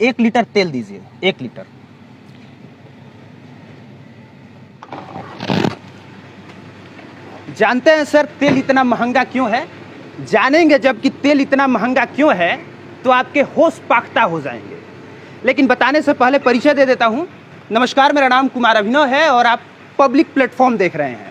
1 litre तेल दीजिए, 1 litre. जानते हैं सर तेल इतना महंगा क्यों है? जानेंगे जब कि तेल इतना महंगा क्यों है तो आपके होश पाख्ता हो जाएंगे। लेकिन बताने से पहले परिचय दे देता हूं। नमस्कार, मेरा नाम कुमार अभिनव है और आप पब्लिक प्लेटफॉर्म देख रहे हैं।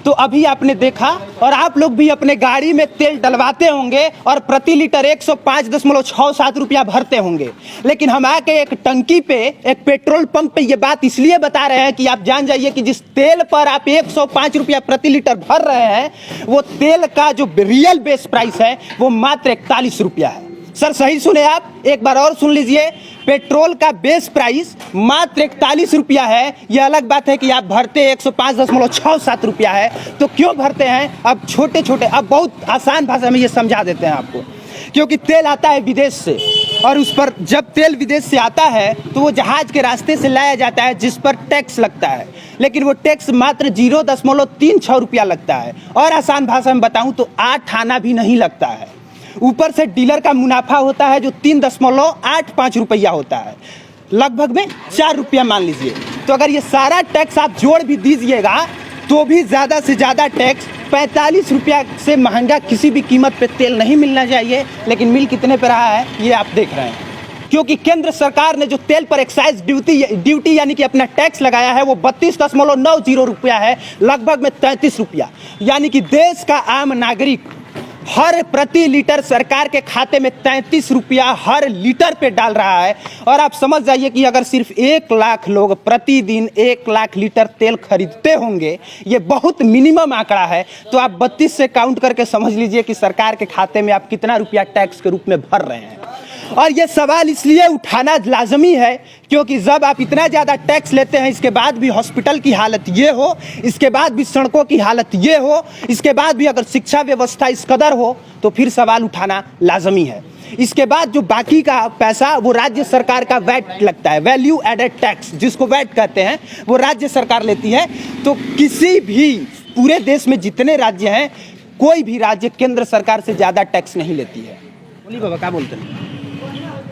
तो अभी आपने देखा और आप लोग भी अपने गाड़ी में तेल डलवाते होंगे और प्रति लीटर 105.67 रुपया भरते होंगे। लेकिन हम आके एक टंकी पे, एक पेट्रोल पंप पे ये बात इसलिए बता रहे हैं कि आप जान जाइए कि जिस तेल पर आप 105 रुपया प्रति लीटर भर रहे हैं वो तेल का जो रियल बेस प्राइस है वो मात्र 41 रुपया है। सर सही सुने आप, एक बार और सुन लीजिए। पेट्रोल का बेस प्राइस मात्र 41 रुपया है। यह अलग बात है कि आप भरते 105.67 रुपया है। तो क्यों भरते हैं? अब छोटे छोटे, अब बहुत आसान भाषा में ये समझा देते हैं आपको। क्योंकि तेल आता है विदेश से और उस पर जब तेल विदेश से आता है तो वो जहाज के रास्ते से लाया जाता है जिस पर टैक्स लगता है। लेकिन वो टैक्स मात्र 0.36 रुपया लगता है। और आसान भाषा में बताऊं तो 8 आना भी नहीं लगता है। ऊपर से डीलर का मुनाफा होता है जो 3.85 रुपया होता है, लगभग में 4 रुपया मान लीजिए। तो अगर ये सारा टैक्स आप जोड़ भी दीजिएगा तो भी ज़्यादा से ज़्यादा टैक्स 45 रुपया से महंगा किसी भी कीमत पे तेल नहीं मिलना चाहिए। लेकिन मिल कितने पे रहा है ये आप देख रहे हैं। क्योंकि केंद्र सरकार ने जो तेल पर एक्साइज ड्यूटी यानी कि अपना टैक्स लगाया है वो 32.90 रुपया है, लगभग में 33 रुपया। यानी कि देश का आम नागरिक हर प्रति लीटर सरकार के खाते में 33 रुपया हर लीटर पे डाल रहा है। और आप समझ जाइए कि अगर सिर्फ 1 लाख लोग प्रतिदिन 1 लाख लीटर तेल खरीदते होंगे, ये बहुत मिनिमम आंकड़ा है, तो आप 32 से काउंट करके समझ लीजिए कि सरकार के खाते में आप कितना रुपया टैक्स के रूप में भर रहे हैं। और ये सवाल इसलिए उठाना लाजमी है क्योंकि जब आप इतना ज़्यादा टैक्स लेते हैं, इसके बाद भी हॉस्पिटल की हालत ये हो, इसके बाद भी सड़कों की हालत ये हो, इसके बाद भी अगर शिक्षा व्यवस्था इस कदर हो, तो फिर सवाल उठाना लाजमी है। इसके बाद जो बाकी का पैसा वो राज्य सरकार का वैट लगता है, वैल्यू एडेड टैक्स जिसको वैट कहते हैं, वो राज्य सरकार लेती है। तो किसी भी पूरे देश में जितने राज्य हैं, कोई भी राज्य केंद्र सरकार से ज़्यादा टैक्स नहीं लेती है। बोलिए बाबा, क्या बोलते हैं?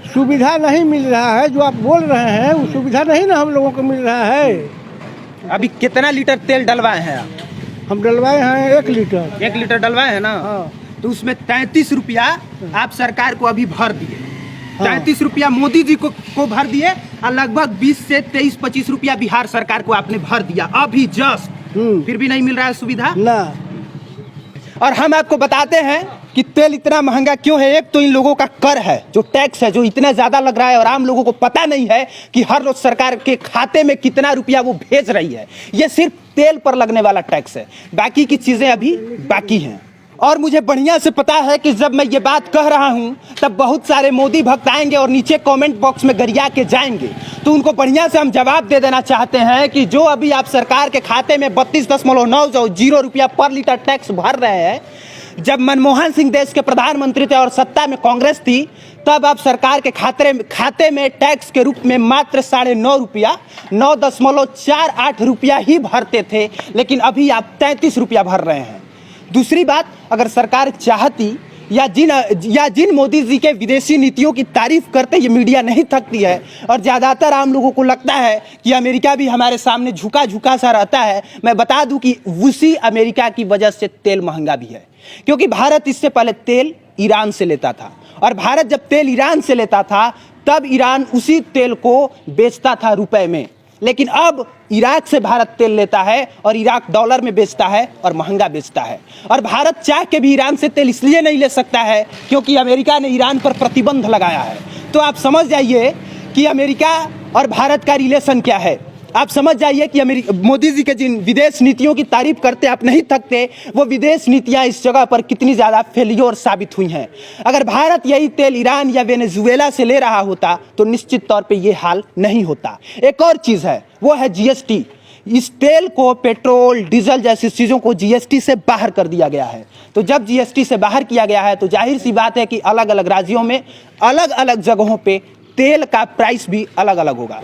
सुविधा नहीं मिल रहा है। जो आप बोल रहे हैं वो सुविधा नहीं ना हम लोगों को मिल रहा है। अभी कितना लीटर तेल डलवाए हैं आप? हम डलवाए हैं 1 लीटर। 1 लीटर डलवाए हैं ना? हाँ। तो उसमें 33 रुपया आप सरकार को अभी भर दिए। हाँ। 33 रुपया मोदी जी को भर दिए और लगभग 20 से 23-25 रुपया बिहार सरकार को आपने भर दिया अभी जस्ट। फिर भी नहीं मिल रहा है सुविधा ना। और हम आपको बताते हैं कि तेल इतना महंगा क्यों है। एक तो इन लोगों का कर है, जो टैक्स है, जो इतना ज़्यादा लग रहा है और आम लोगों को पता नहीं है कि हर रोज सरकार के खाते में कितना रुपया वो भेज रही है। ये सिर्फ तेल पर लगने वाला टैक्स है, बाकी की चीज़ें अभी बाकी हैं। और मुझे बढ़िया से पता है कि जब मैं ये बात कह रहा हूँ तब बहुत सारे मोदी भक्त आएंगे और नीचे कमेंट बॉक्स में गरिया के जाएंगे। तो उनको बढ़िया से हम जवाब दे देना चाहते हैं कि जो अभी आप सरकार के खाते में 32.90 रुपया पर लीटर टैक्स भर रहे हैं, जब मनमोहन सिंह देश के प्रधानमंत्री थे और सत्ता में कांग्रेस थी, तब आप सरकार के खाते में टैक्स के रूप में मात्र 9.5 रुपया, 9.48 रुपया ही भरते थे। लेकिन अभी आप 33 रुपया भर रहे हैं। दूसरी बात, अगर सरकार चाहती या जिन मोदी जी के विदेशी नीतियों की तारीफ करते ये मीडिया नहीं थकती है। और ज़्यादातर आम लोगों को लगता है कि अमेरिका भी हमारे सामने झुका झुका सा रहता है। मैं बता दूं कि उसी अमेरिका की वजह से तेल महंगा भी है। क्योंकि भारत इससे पहले तेल ईरान से लेता था और भारत जब तेल ईरान से लेता था तब ईरान उसी तेल को बेचता था रुपए में। लेकिन अब इराक से भारत तेल लेता है और इराक डॉलर में बेचता है और महंगा बेचता है। और भारत चाह के भी ईरान से तेल इसलिए नहीं ले सकता है क्योंकि अमेरिका ने ईरान पर प्रतिबंध लगाया है। तो आप समझ जाइए कि अमेरिका और भारत का रिलेशन क्या है। आप समझ जाइए कि मोदी जी के जिन विदेश नीतियों की तारीफ करते आप नहीं थकते, वो विदेश नीतियां इस जगह पर कितनी ज़्यादा फेलियर साबित हुई हैं। अगर भारत यही तेल ईरान या वेनेजुएला से ले रहा होता तो निश्चित तौर पे ये हाल नहीं होता। एक और चीज़ है, वो है जीएसटी। इस तेल को, पेट्रोल, डीजल जैसी चीज़ों को जीएसटी से बाहर कर दिया गया है। तो जब जीएसटी से बाहर किया गया है तो जाहिर सी बात है कि अलग अलग राज्यों में अलग अलग जगहों पे तेल का प्राइस भी अलग अलग होगा।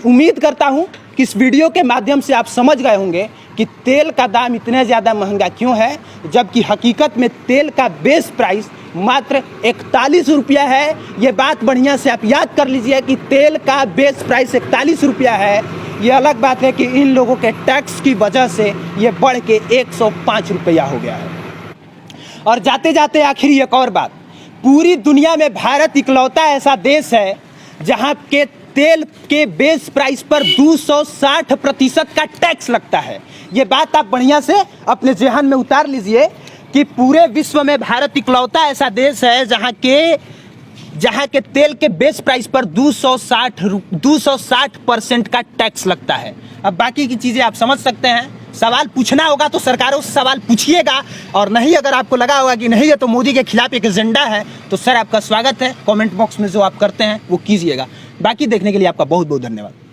उम्मीद करता हूं कि इस वीडियो के माध्यम से आप समझ गए होंगे कि तेल का दाम इतना ज़्यादा महंगा क्यों है, जबकि हकीकत में तेल का बेस प्राइस मात्र 41 रुपया है। ये बात बढ़िया से आप याद कर लीजिए कि तेल का बेस प्राइस 41 रुपया है। ये अलग बात है कि इन लोगों के टैक्स की वजह से ये बढ़ के 105 रुपया हो गया है। और जाते जाते आखिर एक और बात, पूरी दुनिया में भारत इकलौता ऐसा देश है जहाँ के तेल के बेस प्राइस पर 260% का टैक्स लगता है। ये बात आप बढ़िया से अपने ज़हन में उतार लीजिए कि पूरे विश्व में भारत इकलौता ऐसा देश है जहाँ के तेल के बेस प्राइस पर 260% का टैक्स लगता है। अब बाकी की चीज़ें आप समझ सकते हैं। सवाल पूछना होगा तो सरकारों से सवाल पूछिएगा, और नहीं अगर आपको लगा होगा कि नहीं है तो मोदी के खिलाफ एक एजेंडा है, तो सर आपका स्वागत है। कमेंट बॉक्स में जो आप करते हैं वो कीजिएगा। बाकी देखने के लिए आपका बहुत बहुत धन्यवाद।